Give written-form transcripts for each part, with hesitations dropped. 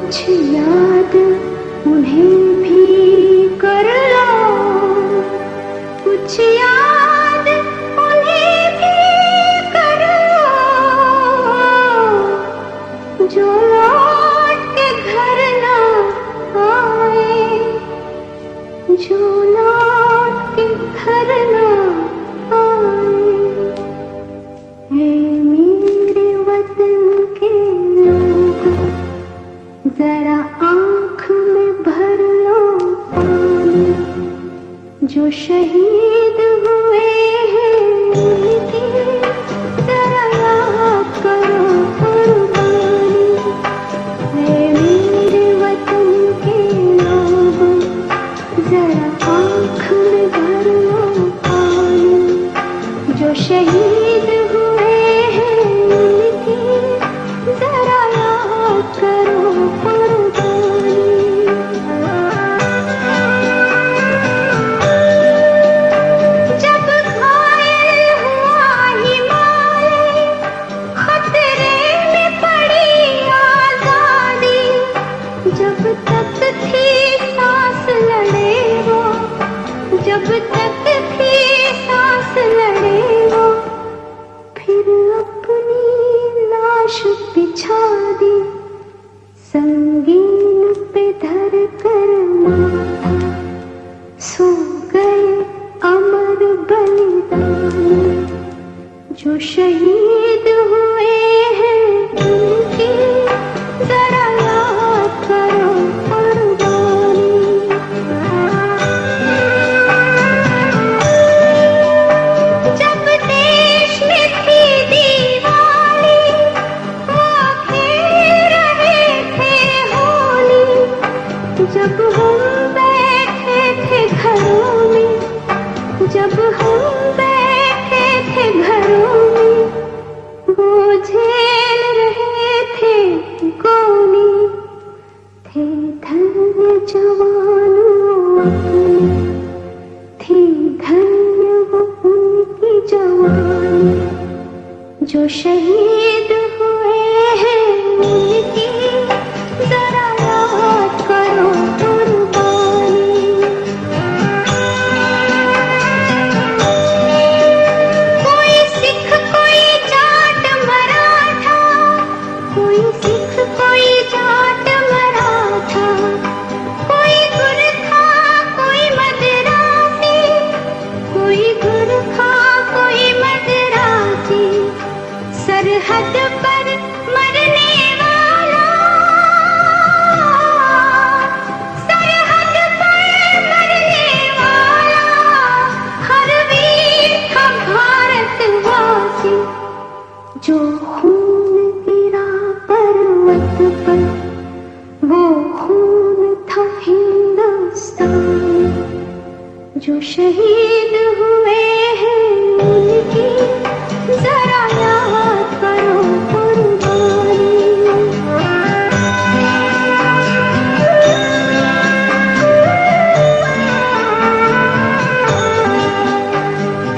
कुछ याद उन्हें भी कर लो, कुछ याद उन्हें भी कर लो, जो लौट के घर ना आए, जो लौट के घर ना आए। हे मेरे वतन के लोगों, जरा आँख में भर लो पानी, जो शहीद हुए हैं उनकी जरा याद करो कुर्बानी। हे मेरे वतन के लोगों, जरा आँख में भर लो पानी, जो शहीद हुए हैं उनकी जरा याद करो कुर्बानी। जब घायल हुआ हिमालय, खतरे में पड़ी आजादी, जब तक थी सांस लड़े वो, जब तक थी सांस लड़े वो, फिर अपनी लाश बिछा दी, संगीन पे धर कर माथा, सो गए अमर बलिदानी, जो शहीद हुए हैं उनकी जरा याद करो कुर्बानी। जब देश में थी दिवाली, वो खेल रहे थे होली, जब हम बैठे थे घरों में, जब हम बैठे थे घरों में, वो झेल रहे थे गोली, थे धन्य जवानों अपने, थी धन्य वो उनकी जवानी, जो शहीद हुए हैं उनकी जरा याद करो कुर्बानी। कोई सिख कोई जाट मराठा, कोई सिख कोई जाट मराठा, कोई गुरखा कोई मदरासी, कोई गुरखा कोई मदरासी, सरहद पर मरने वाला, सरहद पर मरने वाला, हर वीर था भारतवासी, जो खून गिरा पर्वत पर, वो खून था हिंदुस्तानी, जो शहीद हुए हैं उनकी जरा याद करो कुर्बानी।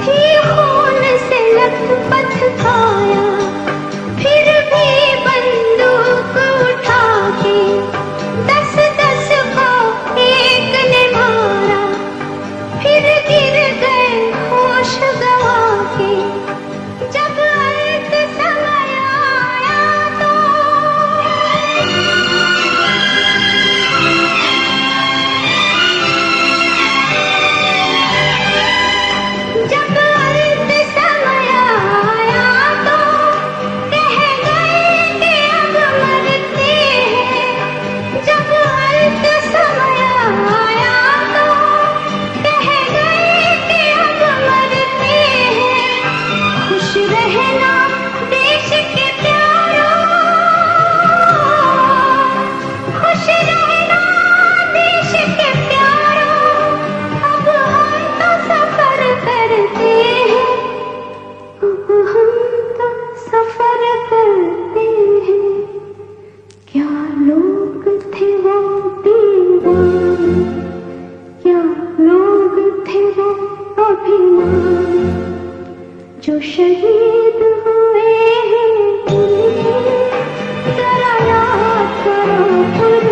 थी खून से लथपथ काया, फिर भी बंदूक उठा के 10-10 को एक ने मारा, फिर गिर गए होश गवा के, जब अंत समय आया तो, जब अंत समय आया तो कह गए कि अब मरते हैं, जब अंत समय आया तो कह गए कि अब मरते हैं। खुश रहना देश के प्यारों, खुश रहना देश के प्यारों, अब हम तो सफर करते हैं, अब हम तो सफर करते हैं। क्या लोग थे वो दीवाने, क्या लोग थे वो अभिमानी, जो शहीद हुए हैं उनकी जरा याद करो।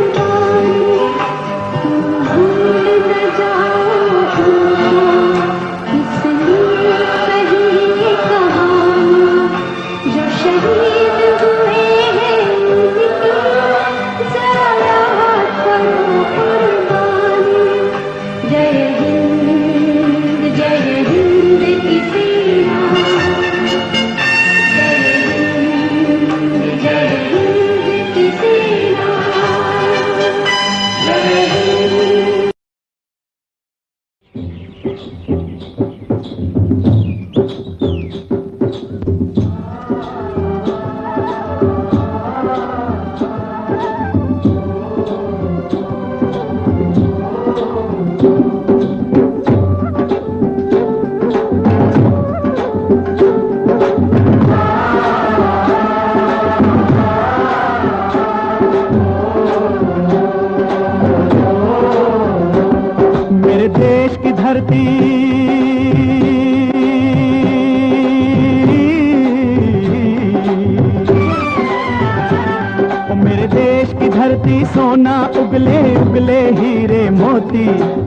सोना उगले उगले हीरे मोती,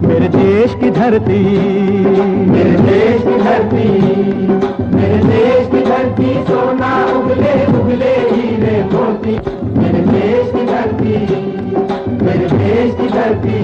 मेरे देश की धरती, मेरे देश की धरती, मेरे देश की धरती, सोना उगले उगले हीरे मोती, मेरे देश की धरती, मेरे देश की धरती।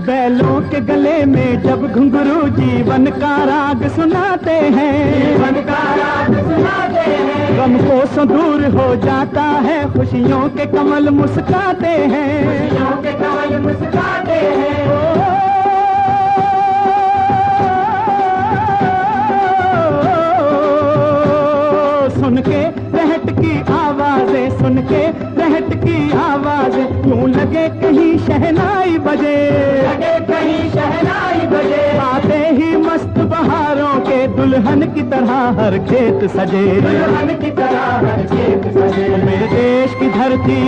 बैलों के गले में जब घुंघरू जीवन का राग सुनाते हैं, जीवन का राग सुनाते हैं, गम को दूर हो जाता है, खुशियों के कमल मुस्काते हैं, खुशियों के कमल मुस्काते हैं। सुन के रहट की आवाजें, सुन के रहट की आवाजें, यूं लगे कहीं शहनाई बजे, लगे कहीं शहनाई बजे। आते ही मस्त बहारों के दुल्हन की तरह हर खेत सजे, दुल्हन की तरह हर खेत सजे। मेरे देश की धरती,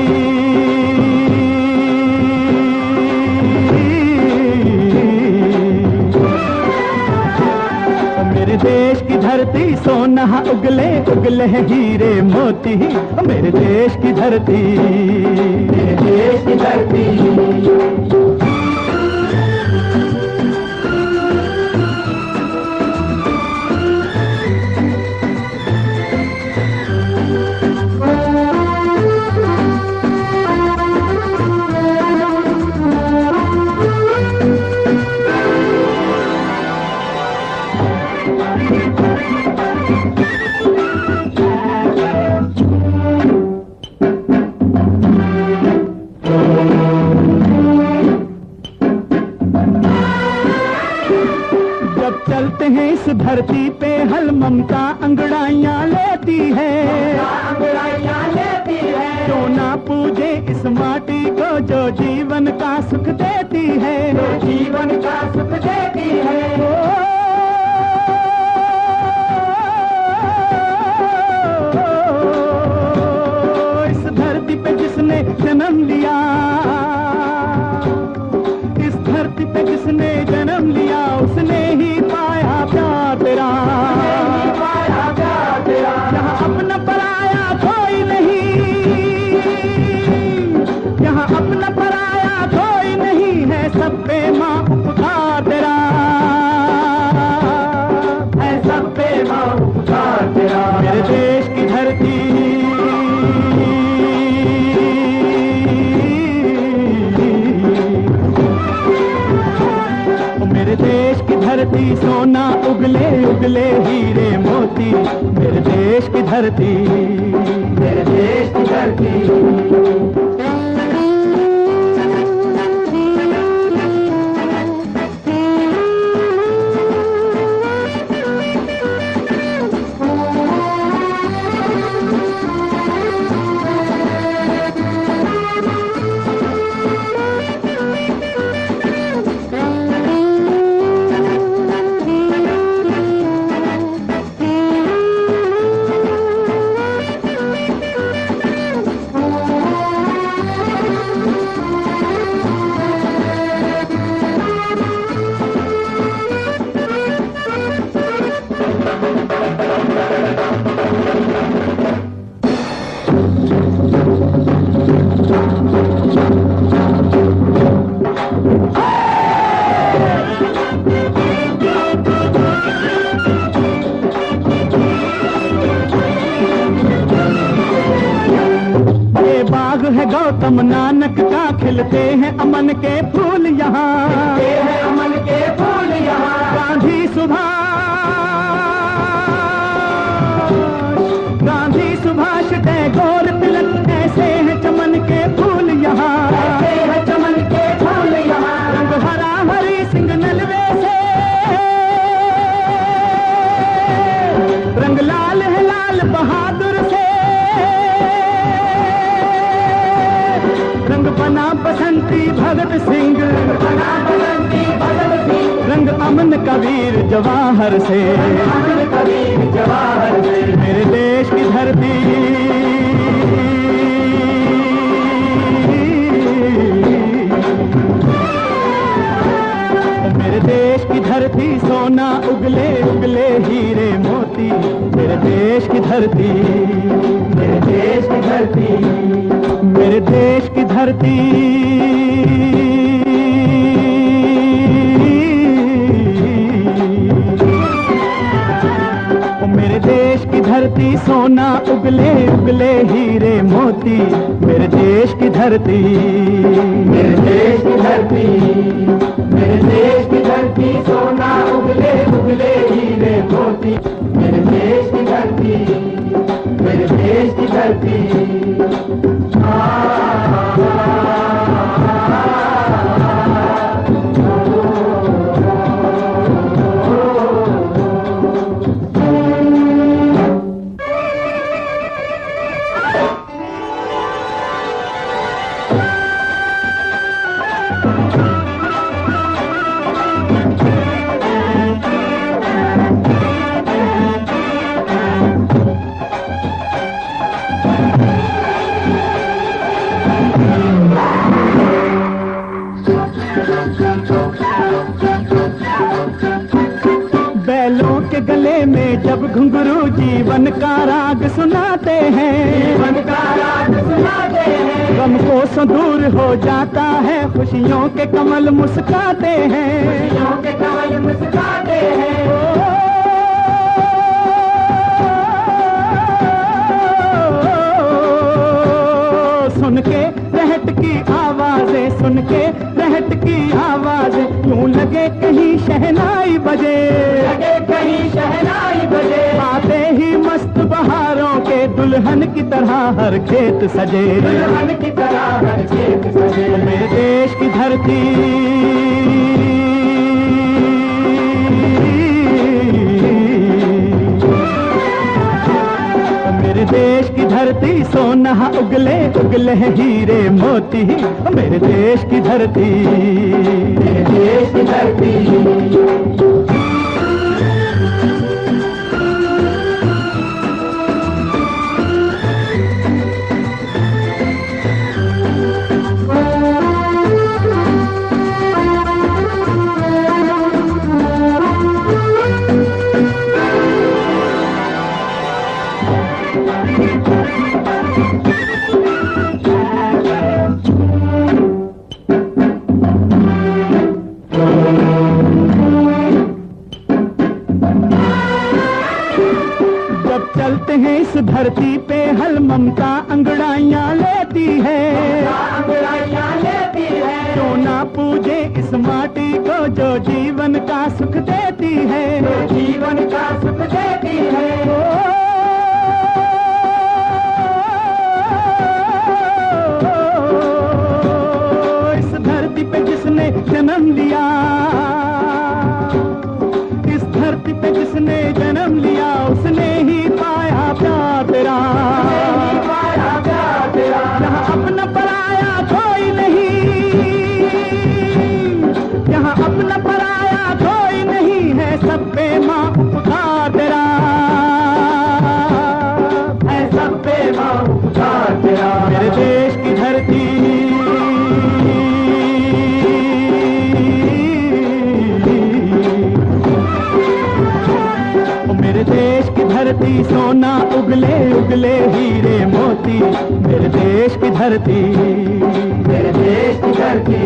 मेरे देश की धरती, सोना उगले उगले हीरे मोती, मेरे देश की धरती, मेरे देश की धरती। चलते हैं इस धरती पे हल ममता अंगड़ाइयाँ लेती है, अंगड़ाइयाँ लेती है। क्यों ना पूजे इस माटी को जो जीवन का सुख देती है, जो जीवन का सुख देती है। इस धरती पे जिसने जन्म लिया, इस धरती पे जिसने जन्म लिया, उसने ही पाया प्यार तेरा, पाया प्यार तेरा। यहाँ अपना पराया कोई नहीं, यहाँ अपना पराया कोई नहीं है, सब पे माँ उपकार तेरा है, सब पे माँ उपकार तेरा। मेरे देश की धरती, मेरे देश की धरती, सोना उगले उगले हीरे मोती, मेरे देश की धरती, मेरे देश की धरती। है गौतम नानक का, खिलते हैं अमन के फूल यहाँ, खिलते हैं अमन के फूल यहाँ। गांधी सुभाष, गांधी सुभाष टैगोर तिलक, ऐसे हैं चमन के फूल यहाँ, ऐसे हैं चमन के फूल यहाँ। रंग हरा हरी सिंह नलवे से, बना बसंती भगत सिंह, रंग अमन कबीर जवाहर से, मेरे देश की धरती मेरे देश की धरती सोना उगले उगले हीरे मोती, मेरे देश की धरती, मेरे देश की धरती, मेरे देश की धरती मेरे देश की धरती सोना उगले उगले हीरे मोती, मेरे देश की धरती, मेरे देश की धरती, मेरे देश की धरती सोना उगले उगले हीरे मोती, मेरे देश की धरती, मेरे देश की धरती। बैलों के गले में जब घुंघरू जीवन का राग सुनाते हैं, जीवन का राग सुनाते हैं, गम को दूर हो जाता है, खुशियों के कमल मुस्काते हैं, खुशियों के कमल मुस्काते हैं। सुन के रहट की आवाजें, सुन के रहट की आवाजें, यूं लगे कहीं शहनाई बजे, लगे कहीं शहनाई बजे, आते ही मस्त बहारों के दुल्हन की तरह हर खेत सजे, दुल्हन की तरह हर खेत सजे। मेरे देश की धरती मेरे देश की धरती सोना उगले उगले हीरे मोती, मेरे देश की धरती, मेरे देश की धरती। चलते हैं इस धरती पे हल ममता अंगड़ाइयाँ लेती है, अंगड़ाइयाँ लेती है, क्यों ना पूजे इस माटी को जो जीवन का सुख देती है, जीवन का सुख देती है। इस धरती पे जिसने जन्म लिया, इस धरती पे जिसने जन्म लिया, उसने ही पाया प्यार तेरा, यहाँ अपना पराया कोई नहीं, यहाँ अपना पराया कोई नहीं है, सब पे माँ उपकार तेरा है, सब पे माँ उपकार तेरा। मेरे देश की धरती मेरे देश की धरती सोना उगले उगले हीरे मोती, मेरे देश की धरती, मेरे देश की धरती।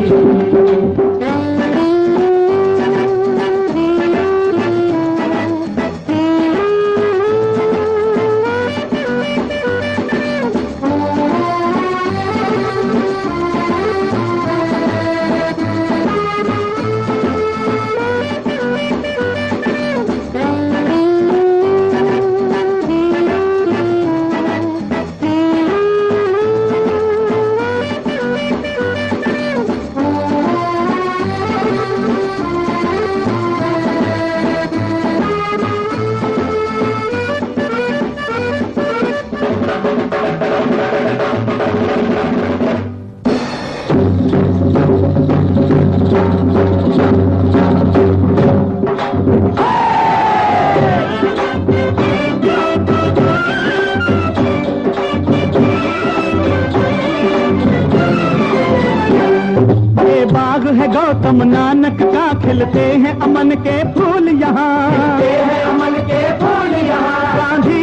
बाग है गौतम नानक का, खिलते हैं अमन के फूल यहाँ, खिलते हैं अमन के फूल यहाँ। गांधी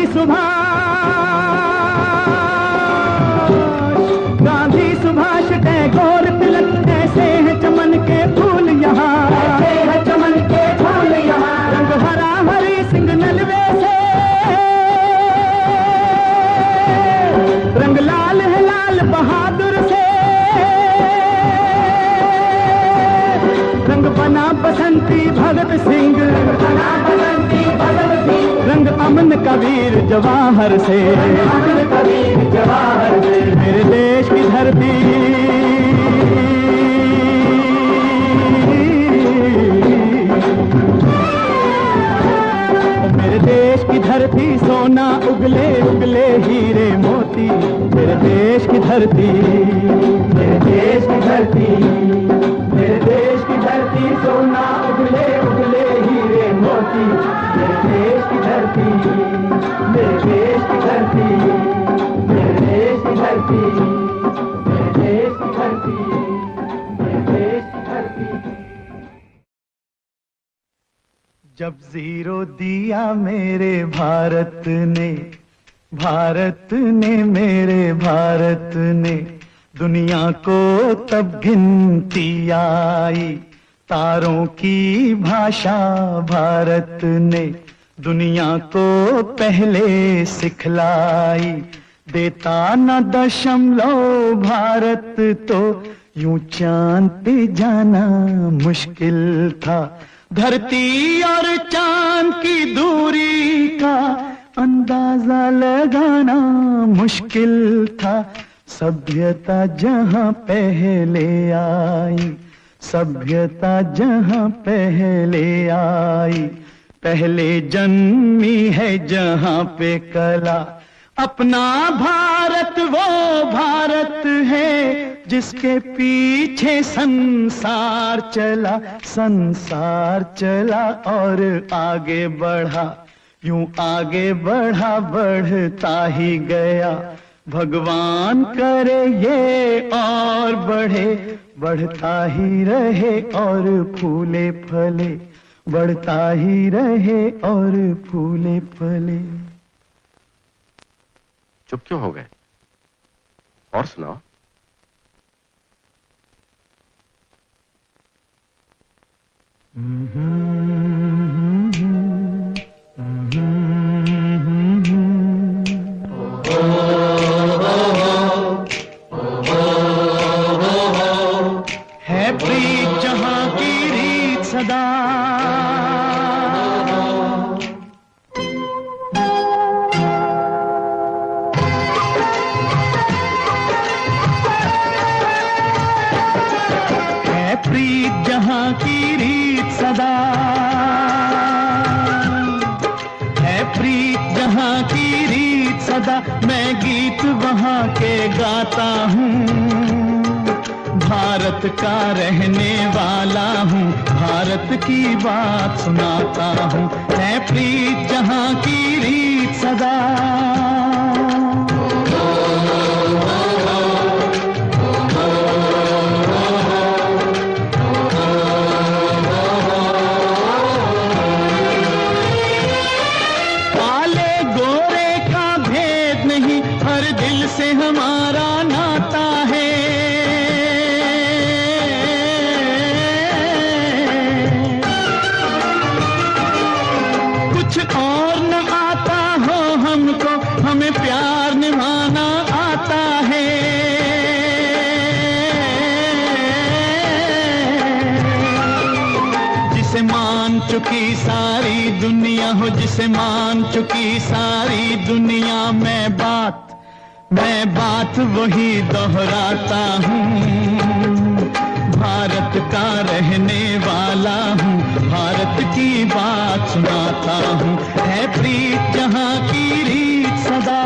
सुभाष टैगोर तिलक, ऐसे हैं चमन के फूल यहाँ, ऐसे हैं चमन के फूल यहाँ। रंग हरा हरी सिंह नलवे से, रंग लाल है लाल बहादुर से, रंग बना बसंती भगत सिंह, बना बसंती भगत सिंह। रंग अमन कबीर जवाहर से, अमन कबीर जवाहर से। मेरे देश की धरती, मेरे देश की धरती सोना उगले उगले हीरे मोती। मेरे देश की धरती, मेरे देश की धरती, मेरे देश की धरती सोना उगले उगले हीरे मोती। मेरे देश की धरती, मेरे देश की धरती, मेरे देश की धरती, मेरे देश की धरती, मेरे देश की धरती। जब जीरो दिया मेरे भारत ने, भारत ने मेरे भारत ने, दुनिया को तब गिनती आई। तारों की भाषा भारत ने दुनिया को पहले सिखलाई। देता न दशमलव भारत तो यूं चांद पे जाना मुश्किल था। धरती और चांद की दूरी का अंदाजा लगाना मुश्किल था। सभ्यता जहां पहले आई, सभ्यता जहां पहले आई, पहले जन्मी है जहां पे कला। अपना भारत वो भारत है जिसके पीछे संसार चला, संसार चला और आगे बढ़ा। यूं आगे बढ़ा बढ़ता ही गया। भगवान करे ये और बढ़े, बढ़ता ही रहे और फूले फले, बढ़ता ही रहे और फूले फले। चुप क्यों हो गए? और सुनाओ। है प्रीत जहां की रीत सदा, है प्रीत जहां की रीत सदा, है प्रीत जहां की रीत सदा। मैं गीत वहां के गाता हूँ, भारत का रहने वाला हूँ, भारत की बात सुनाता हूँ। है प्रीत जहां की रीत सदा। काले गोरे का भेद नहीं, हर दिल से हमारा नाता है। कुछ और न आता हो हमको, हमें प्यार निभाना आता है। जिसे मान चुकी सारी दुनिया हो, जिसे मान चुकी सारी दुनिया, मैं बात वही दोहराता हूँ। भारत का रहने वाला हूँ, भारत की बात सुनाता हूँ। है प्रीत जहां की रीत सदा।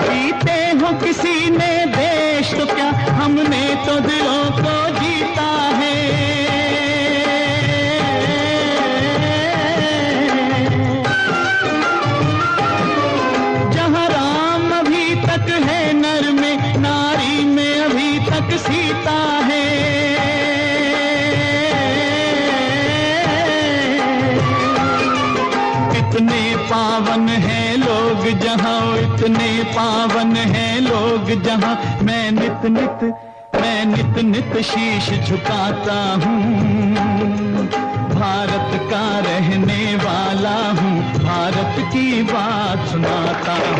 जीते हो किसी ने देश तो क्या, हमने तो दिलों को जीता है। इतने पावन हैं लोग जहाँ, इतने पावन हैं लोग जहाँ, मैं नित नित शीश झुकाता हूँ। भारत का रहने वाला हूँ, भारत की बात सुनाता हूँ।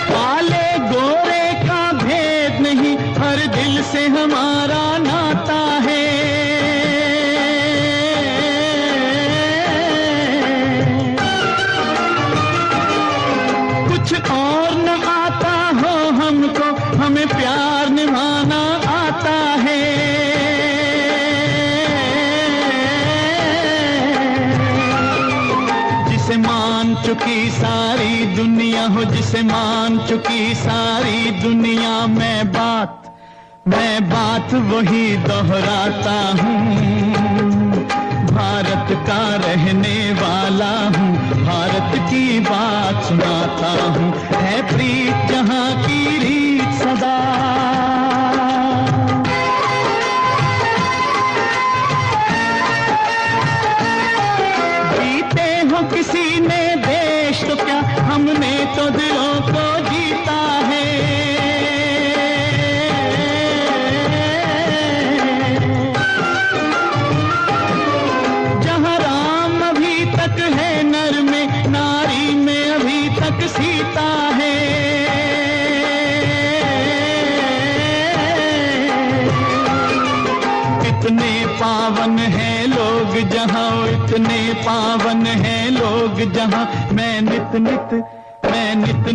काले गोरे का भेद नहीं, हर दिल से हमारा नाता है। कुछ और न आता हो हमको, हमें प्यार निभाना आता है। जिसे मान चुकी सारी दुनिया हो, जिसे मान चुकी सारी दुनिया, मैं बात वही दोहराता हूँ। भारत का रहने वाला हूँ, भारत की बात सुनाता हूँ। है प्रीत जहाँ की रीत सदा, जीते हो किसी ने देश तो क्या, हमने तो दिलों को जीता है। जहाँ राम अभी तक है नर में, नारी में अभी तक सीता है। इतने पावन हैं लोग जहाँ, इतने पावन हैं लोग जहाँ, मैं नित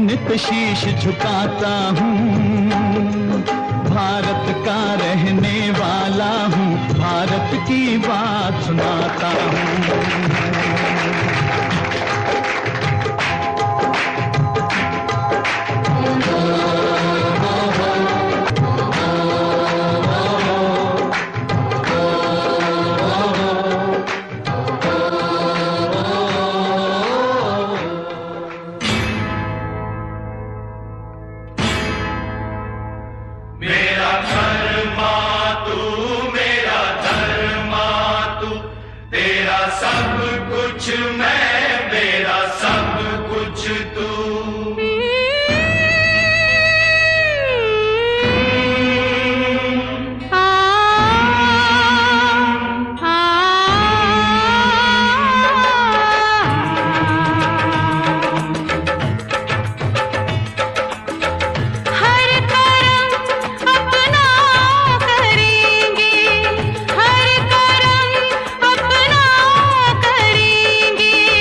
नित शीश झुकाता हूँ। भारत का रहने वाला हूँ, भारत की बात सुनाता हूँ। मेरा धर्मा तू, मेरा धर्मा तू, तेरा सब कुछ मैं, मेरा सब कुछ तू। करेंगे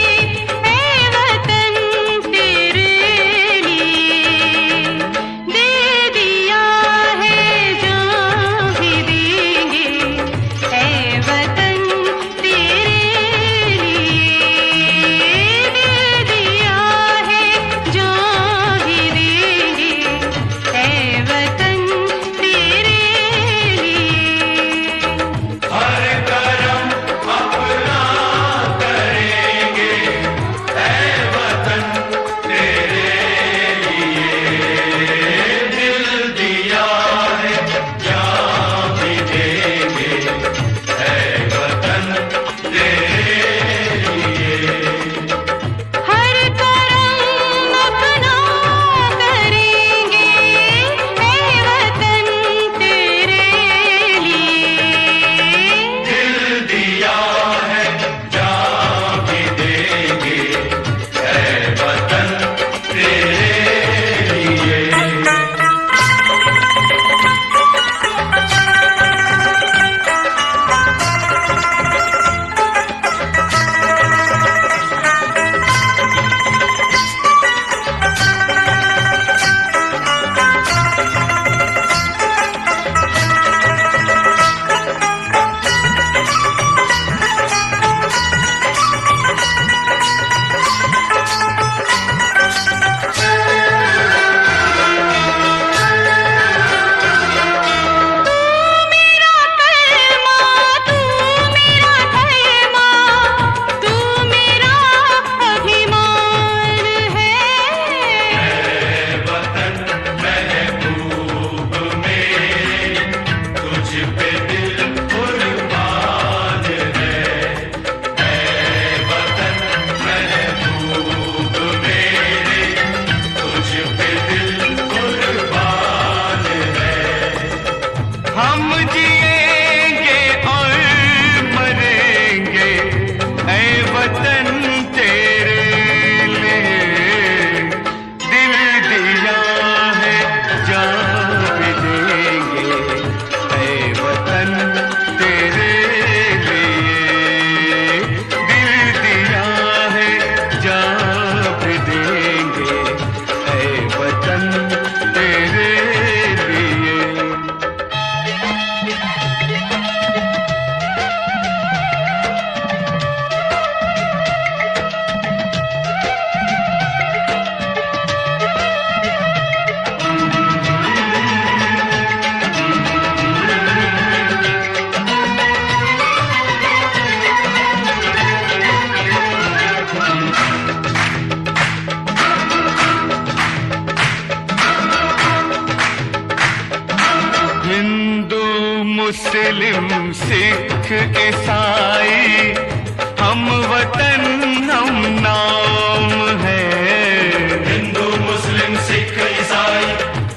मुस्लिम सिख ईसाई हम वतन हम नाम है। हिंदू मुस्लिम सिख ईसाई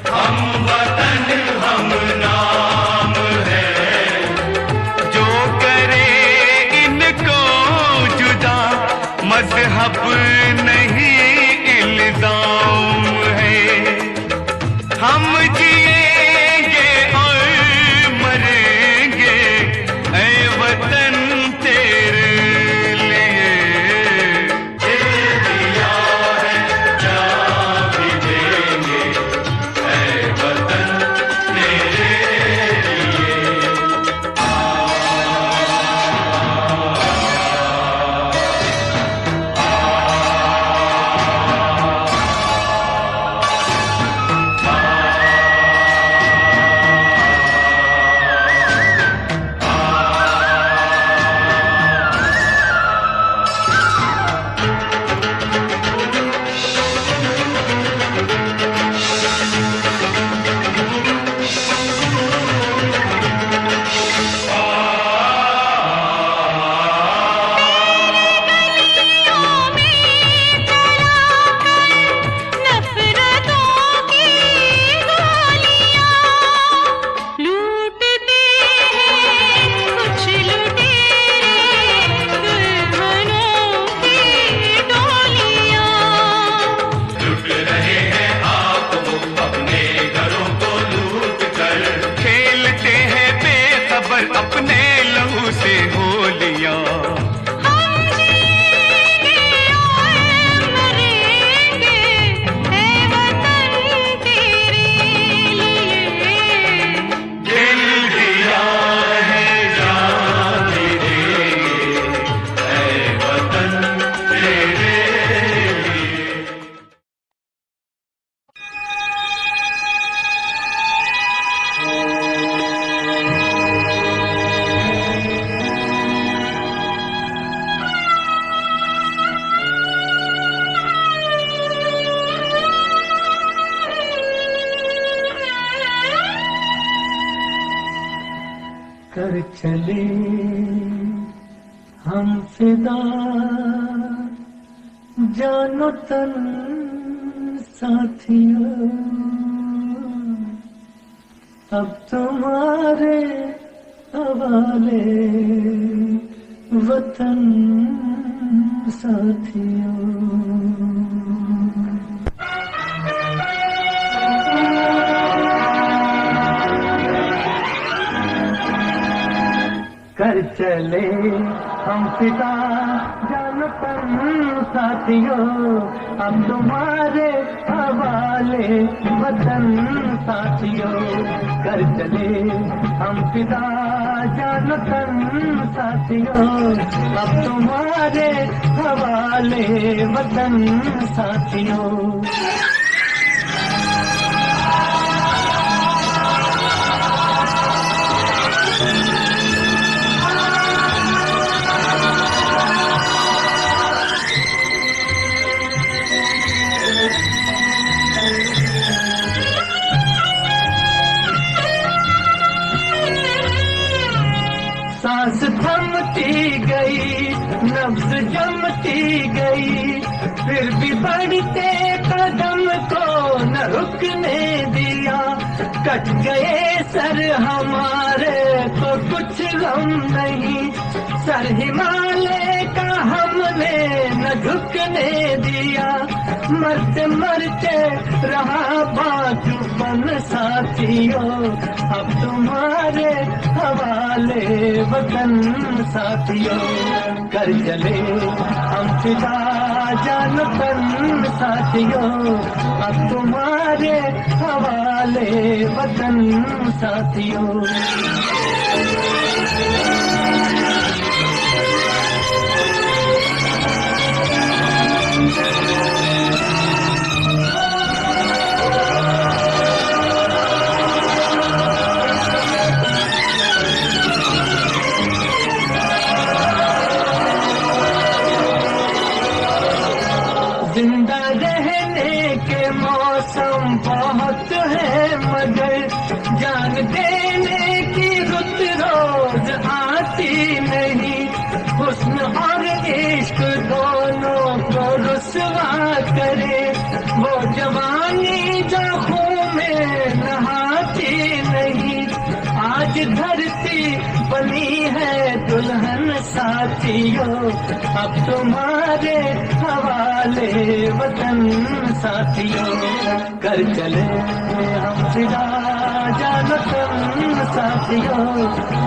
हम वतन हम नाम है। जो करे इनको जुदा मजहब नहीं इल्जाम है। हम जिएंगे और मरेंगे ऐ वतन तेरे लिए। दिल दिया है जान भी देंगे ऐ वतन तेरे लिए। अपने लहू से होलियां हम जिएंगे और मरेंगे ऐ वतन तेरे लिए। दिल दिया है जान भी देंगे ऐ वतन तेरे लिए। कर चले हम फिदा जानो तन साथियों। अब तुम्हारे हवाले वतन साथियों। कर चले हम पिता जान तन साथियों। हम तुम्हारे हवाले वतन साथियों। कर चले हम पिता जान तन साथियों। अब तुम्हारे हवाले वतन साथियों। सांस थमती गई नब्ज जमती गई फिर भी बढ़ते कदम को न रुकने दिया। कट गए सर हमारे तो कुछ गम नहीं। सर हिमालय का हमने न झुकने दिया। मरते मरते रहा बाजूबन साथियों। अब तुम्हारे हवाले वतन साथियों। कर चले हम फिदा जान तन साथियों। अब तुम्हारे हवाले वतन साथियों। जिंदा रहने के मौसम बहुत है मगर जान देने की रुत रोज आती नहीं, हुस्न और इश्क दोनों को रुसवा करे, वो जवानी जो खून में नहाती नहीं। आज धरती बनी है दुल्हन साथियों, अब तुम्हारे हवाले वतन साथियों। कर चले हम फिदा जानतन साथियों,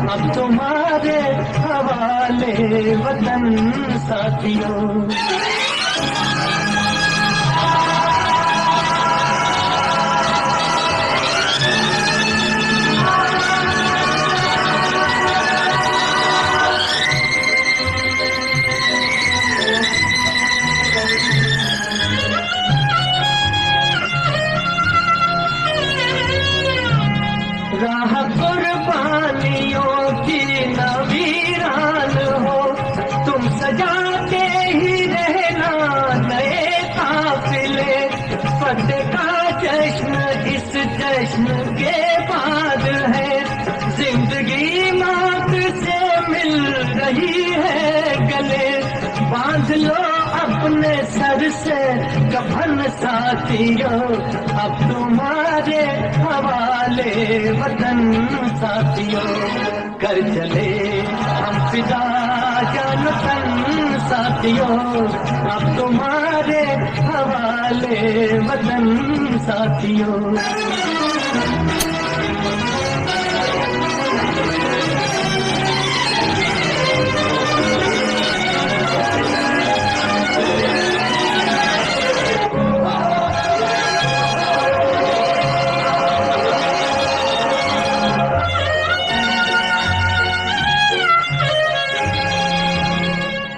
अब तुम्हारे हवाले वतन साथियों। राह कुर्बानियों की नवीरान हो, तुम सजाते ही रहना नए काफिले। फतेह का जश्न इस जश्न के बाद है, जिंदगी मौत से मिल रही है गले। बांध लो अपने सर से कफन साथियों, अब तुम्हारे हवाले वतन साथियों। कर चले हम फिदा जानतन साथियों, अब तुम्हारे हवाले वतन साथियों।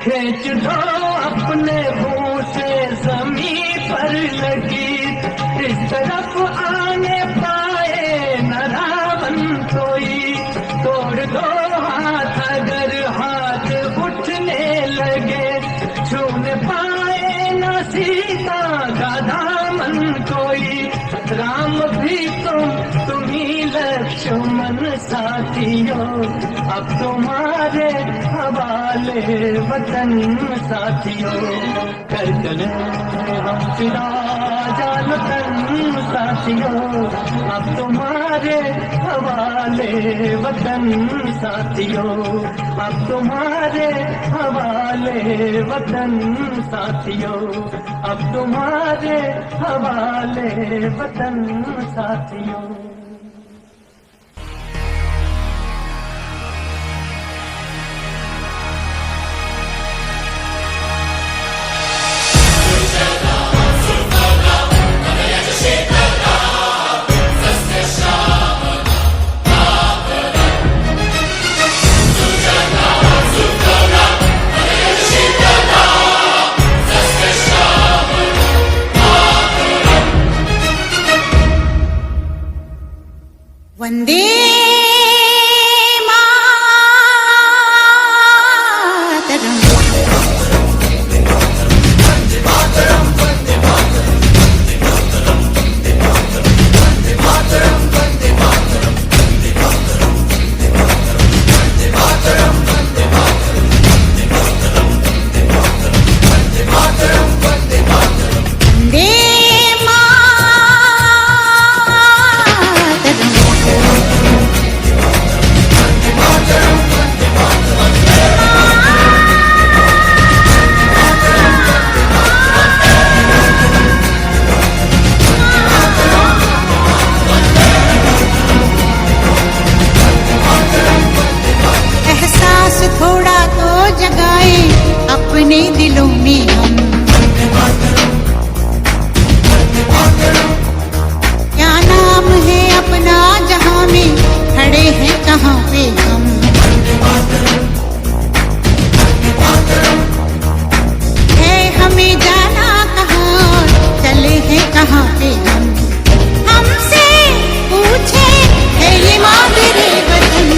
खींच दो अपने मुंह से जमीन पर लगी, इस तरफ आने पाए न रावण कोई। तोड़ दो हाथ अगर हाथ उठने लगे, छूने पाए न सीता का दामन कोई। राम भी तुम्ही लक्ष्मण साथियों, अब तुम्हारे हवाले वतन साथियों। कर चले हम फिदा जानतन साथियों, अब तुम्हारे हवाले वतन साथियों। अब तुम्हारे हवाले वतन साथियों, अब तुम्हारे हवाले वतन साथियों। वंदे अपने दिलों में हम क्या नाम है अपना जहां में खड़े हैं कहाँ पे हम। है हमें जाना कहाँ चले हैं कहाँ पे हम। हमसे पूछे है ये मादरे वतन।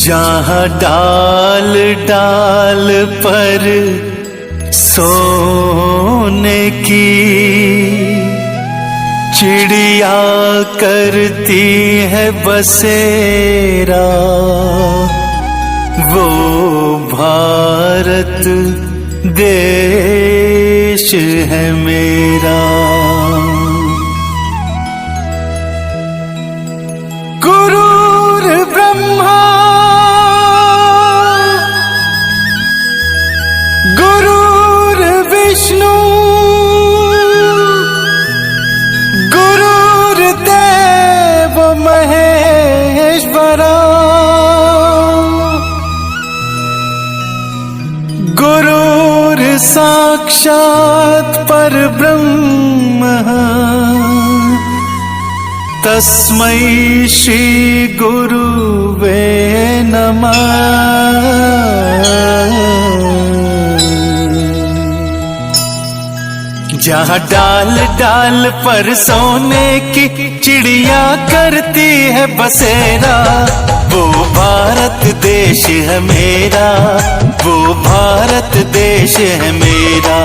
जहाँ डाल डाल पर सोने की चिड़िया करती है बसेरा, वो भारत देश है मेरा। गुरुर् ब्रह्मा गुरुर्विष्णु गुरुर्देव महेश्वरा, गुरुर्साक्षात् परब्रह्म तस्मै श्री गुरुवे नमः। जहाँ डाल डाल पर सोने की चिड़िया करती है बसेरा, वो भारत देश है मेरा, वो भारत देश है मेरा,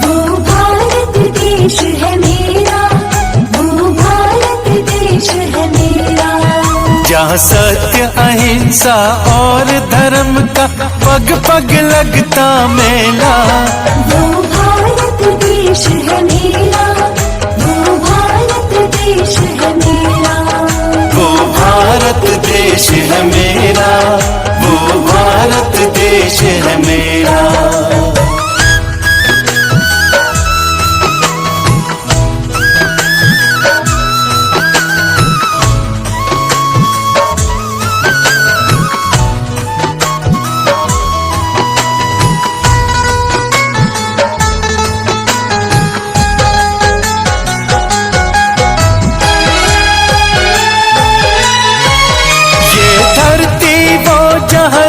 वो भारत देश है मेरा, वो भारत देश है मेरा। जहाँ सत्य अहिंसा और धर्म का पग पग लगता मेला, वो भारत देश है मेरा, वो भारत देश है मेरा, वो भारत देश है मेरा, वो भारत देश है मेरा।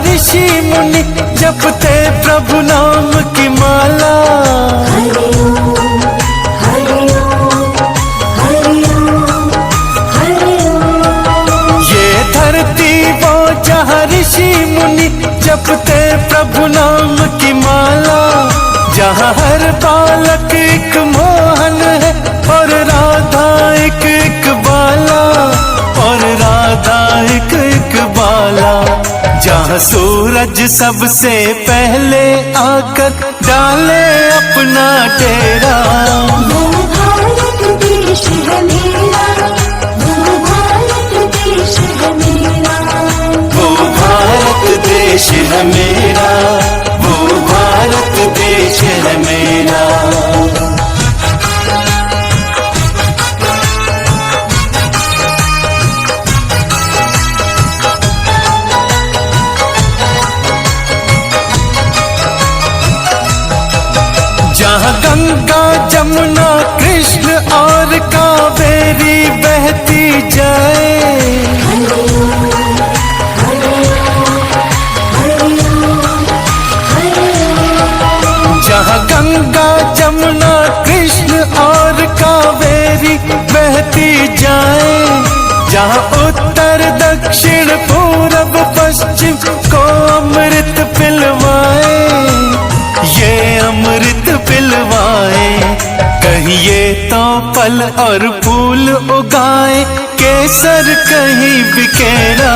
ऋषि मुनि जपते प्रभु नाम की माला, हरि ओम हरि ओम हरि ओम हरि ओम। ये धरती वो जहाँ ऋषि मुनि जपते प्रभु नाम की माला, जहाँ हर बालक एक मोहन है और राधा एक एक बाला, और राधा एक एक बाला, जहाँ सूरज सबसे पहले आकर डाले अपना डेरा, वो भारत देश है मेरा, वो भारत देश है मेरा, वो भारत देश है मेरा, वो भारत देश है मेरा। जहाँ गंगा जमुना कृष्ण और कावेरी बहती जाए, हरि ओम हरि ओम हरि ओम हरि ओम। जहाँ गंगा जमुना कृष्ण और कावेरी बहती जाए, जहाँ उत्तर दक्षिण पूरब पश्चिम को अमृत पिलवाए, ये अमृत पिलवाए, कहीं ये तो फल और फूल उगाए, केसर कहीं बिखेरा,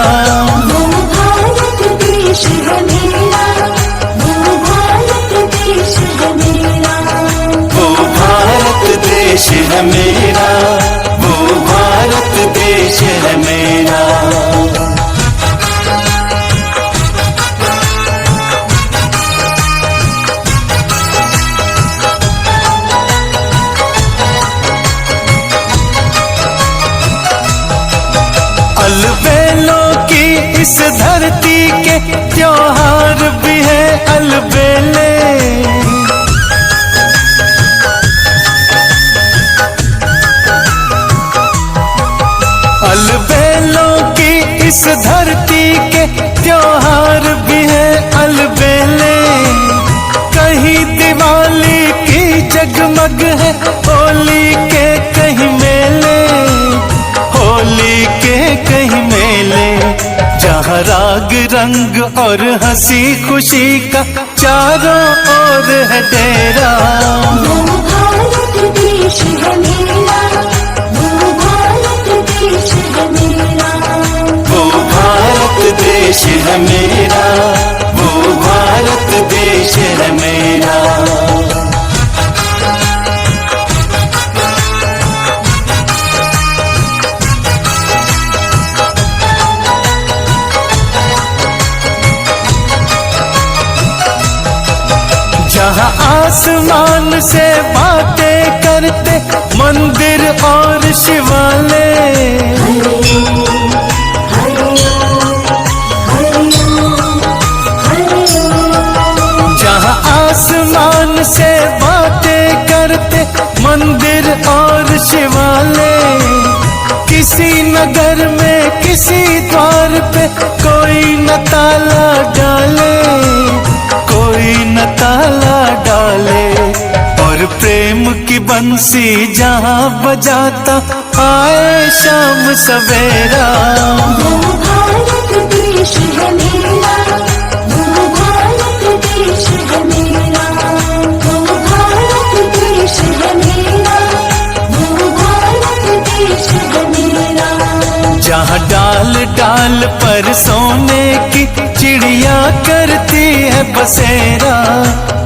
वो भारत देश है मेरा, वो भारत देश है मेरा, वो भारत देश है मेरा, वो भारत देश है मेरा। अलबेलों की इस धरती के त्योहार भी है अलबेले, अलबेलों की इस धरती के त्योहार भी है अलबेले, कहीं दिवाली की जगमग है होली के कहीं मेले, होली के कहीं मेले, जहाँ यहाँ राग रंग और हंसी खुशी का चारों ओर है डेरा। वो भारत देश है मेरा, वो भारत देश है मेरा, वो भारत देश है मेरा, वो भारत देश है मेरा। जहाँ आसमान से बातें करते मंदिर और शिवालय, जहाँ आसमान से बातें करते मंदिर और शिवालय, किसी नगर में किसी द्वार पे कोई न ताला डाले, कोई न ताला डाले। और प्रेम की बंसी जहाँ बजाता आए शाम सवेरा। वो भारत देश है मेरा, वो भारत देश है मेरा, वो भारत देश है मेरा, वो भारत देश है मेरा। जहाँ डाल डाल पर सोने की चिड़िया करती है बसेरा,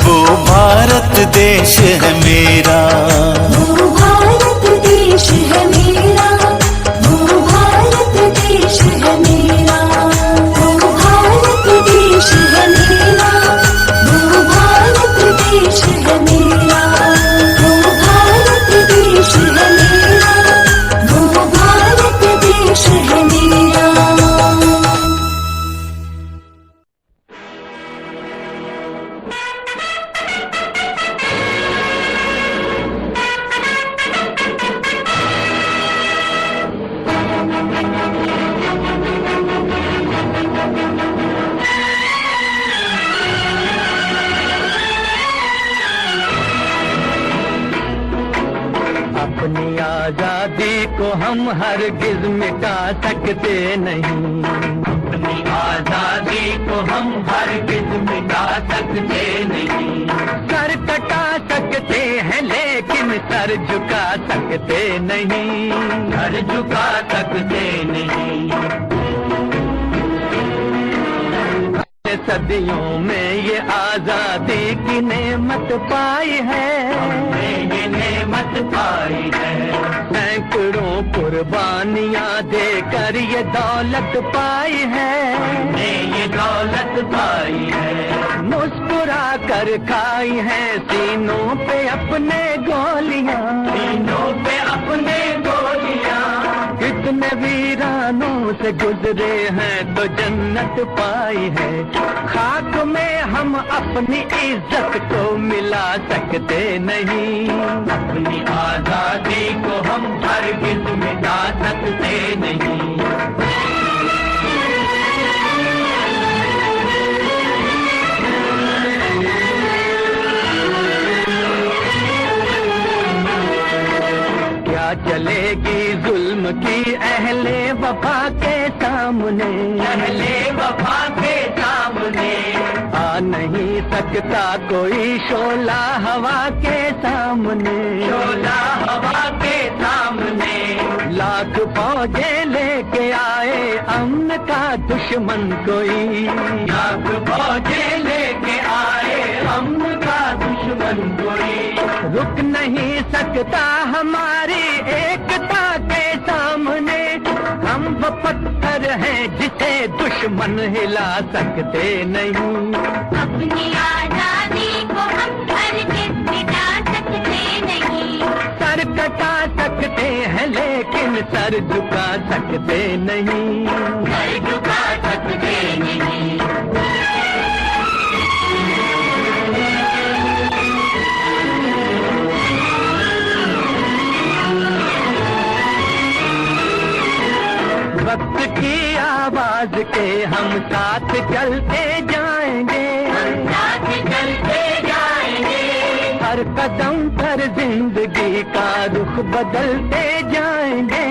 वो भारत देश है मेरा। वो भारत देश है मेरा, वो भारत देश है मेरा, वो भारत देश है मेरा, वो भारत देश है मेरा, वो भारत देश है मेरा, वो भारत देश है मेरा। अपनी आजादी को हम हरगिज मिटा सकते नहीं, अपनी आजादी को हम हरगिज मिटा सकते नहीं। सर कटा सकते हैं लेकिन सर झुका सकते नहीं, सर झुका सकते नहीं। सदियों में ये आजादी की नेमत पाई है, हमने ये नेमत पाई है। सैकड़ों कुर्बानियां देकर ये दौलत पाई है, हमने ये दौलत पाई है। मुस्कुरा कर खाई है सीनों पे अपने गोलियां, सीनों पे अपने गोलियां। कितने वीरानों से गुजरे हैं तो जन्नत पाई है। खाक में हम अपनी इज्जत को मिला सकते नहीं, अपनी आजादी को हम हरगिज मिटा सकते नहीं। क्या चलेगी जुल्म की अहले वफा के सामने, अहले वफा के सामने। आ नहीं सकता कोई शोला हवा के सामने, शोला हवा के सामने। लाख फौजें लेके आए अमन का दुश्मन कोई, लाख फौजें लेके आए अमन का दुश्मन कोई। रुक नहीं सकता हमारी एकता के सामने, हम वो पत्थर हैं जिसे दुश्मन हिला सकते नहीं। अपनी आजादी को हम हरगिज मिटा सकते नहीं। सर कटा सकते हैं लेकिन सर झुका सकते नहीं, सर झुका सकते नहीं। वक्त की आवाज के हम साथ चलते जाएंगे, साथ चलते जाएंगे। हर कदम पर जिंदगी का रुख बदलते जाएंगे,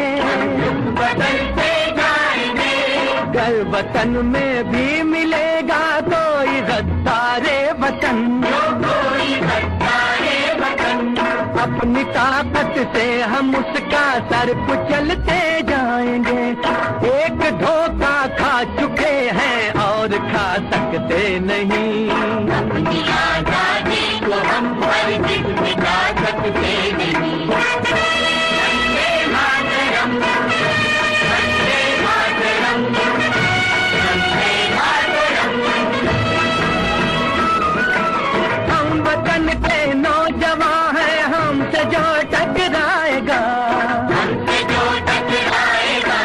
रुख बदलते जाएंगे। अगर वतन में भी मिलेगा कोई गद्दारे वतन, अपनी ताकत से हम उसका सर कुचलते जाएंगे। एक धोखा खा चुके हैं और खा सकते नहीं। अपनी आजादी को हम हरगिज़ मिटा सकते नहीं। वंदे मातरम, वंदे मातरम, वंदे मातरम। हम वतन के नौजवान हैं, हमसे जो टकराएगा, हमसे जो टकराएगा,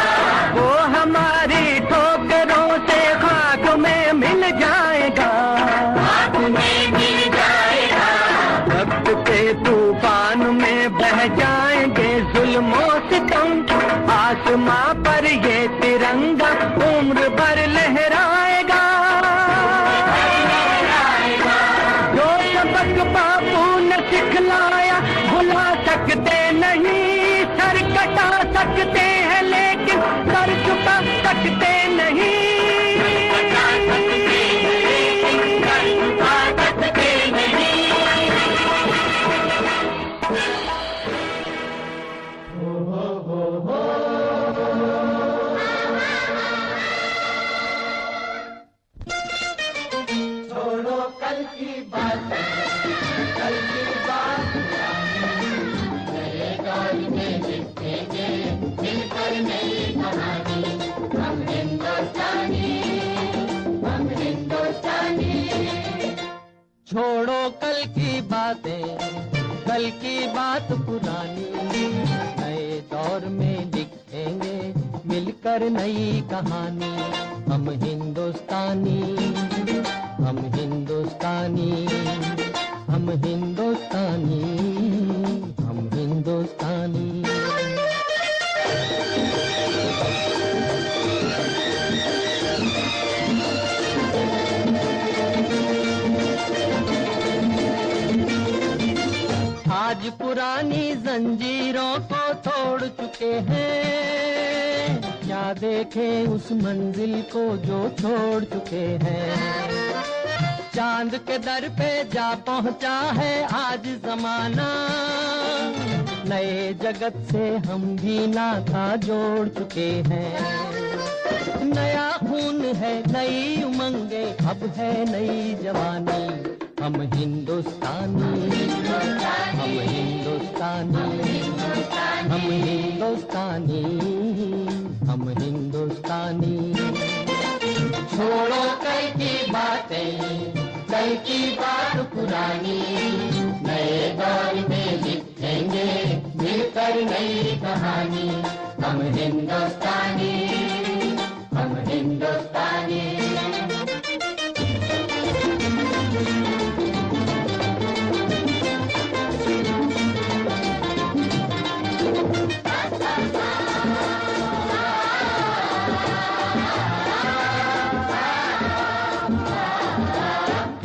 वो हमारी ठोकरों से खाक में मिल जाएगा। खाक में मिल जाएगा। वक्त के तूफान में बह जाएंगे जुल्मों सितम, आसमां पर ये तिरंगा उम्र भर लहराएगा। जो सबक बापू ने सिखलाया भुला सकते नहीं। सर कटा सकते हैं लेकिन सर झुका सकते नहीं। छोड़ो कल की बातें, कल की बात पुरानी, नए दौर में लिखेंगे मिलकर नई कहानी। हम हिंदुस्तानी, हम हिंदुस्तानी, हम हिंदुस्तानी, हम हिंदुस्तानी। आज पुरानी जंजीरों को तोड़ चुके हैं, क्या देखे उस मंजिल को जो छोड़ चुके हैं। चांद के दर पे जा पहुंचा है आज जमाना, नए जगत से हम भी नाता जोड़ चुके हैं। नया खून है, नई उमंगे, अब है नई जवानी। हम हिंदुस्तानी, हम हिंदुस्तानी, हम हिंदुस्तानी, हम हिंदुस्तानी। छोड़ो कल की बातें, कल की बात पुरानी, नए दौर में लिखेंगे मिलकर नई कहानी। हम हिंदुस्तानी, हम हिंदुस्तानी।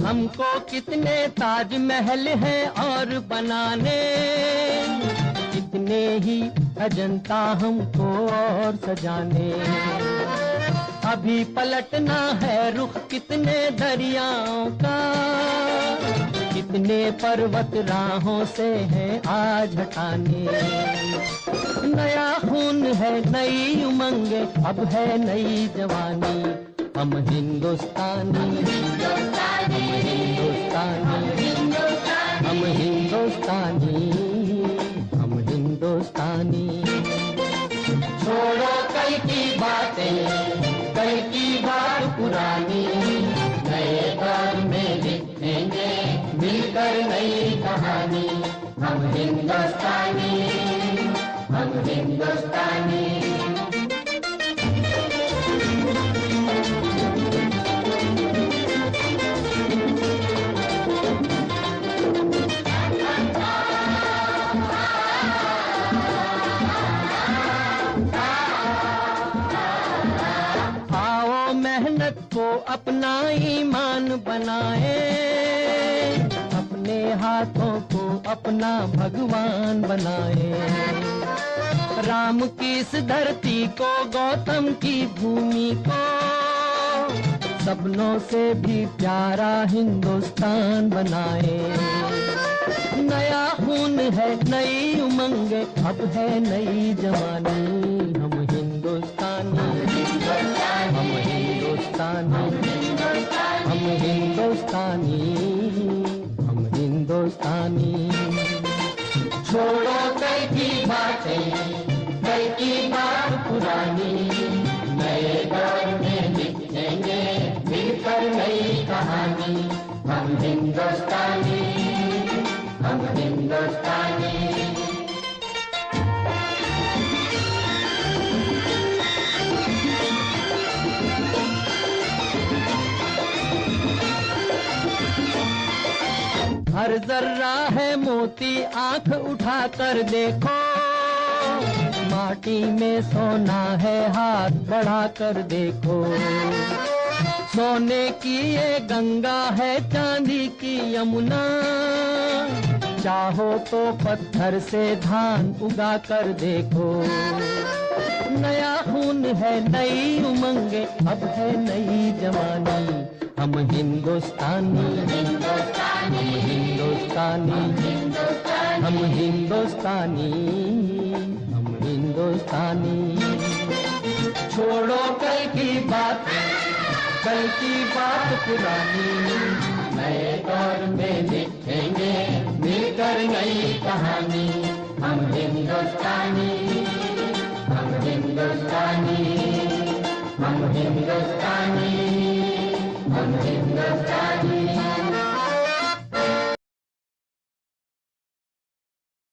हमको कितने ताजमहल हैं और बनाने, कितने ही अजंता हमको और सजाने। अभी पलटना है रुख कितने दरियाओं का, कितने पर्वत राहों से हैं आज हटाने। नया खून है, नई उमंगे, अब है नई जवानी। हम हिंदुस्तानी, हम हिंदुस्तानी, हम हिंदुस्तानी, हम हिंदुस्तानी। छोड़ो कल की बातें, कल की बात पुरानी, नए दौर में लिखेंगे मिलकर नई कहानी। हम हिंदुस्तानी, हम हिंदुस्तानी। मेहनत को अपना ईमान बनाए, अपने हाथों को अपना भगवान बनाए। राम की इस धरती को, गौतम की भूमि को, सपनों से भी प्यारा हिंदुस्तान बनाए। नया खून है, नई उमंग, अब है नई जवानी। हम हिंदुस्तानी, हम हिंदुस्तानी, हम हिंदुस्तानी, हम हिंदुस्तानी। छोड़ो कल की बातें, कल की बात पुरानी, नए दौर में लिखेंगे मिलकर नई कहानी। हम हिंदुस्तानी, हम हिंदुस्तानी। हर जर्रा है मोती, आंख उठाकर देखो, माटी में सोना है, हाथ बढ़ाकर देखो। सोने की ये गंगा है, चांदी की यमुना, चाहो तो पत्थर से धान उगा कर देखो। नया खून है, नई उमंगे, अब है नई जवानी। हम हिंदुस्तानी, हम हिंदुस्तानी, हम हिंदुस्तानी, हम हिंदुस्तानी। छोड़ो कल की बात, कल की बात पुरानी, नए दौर में लिखेंगे मिलकर नई कहानी। हम हिंदुस्तानी,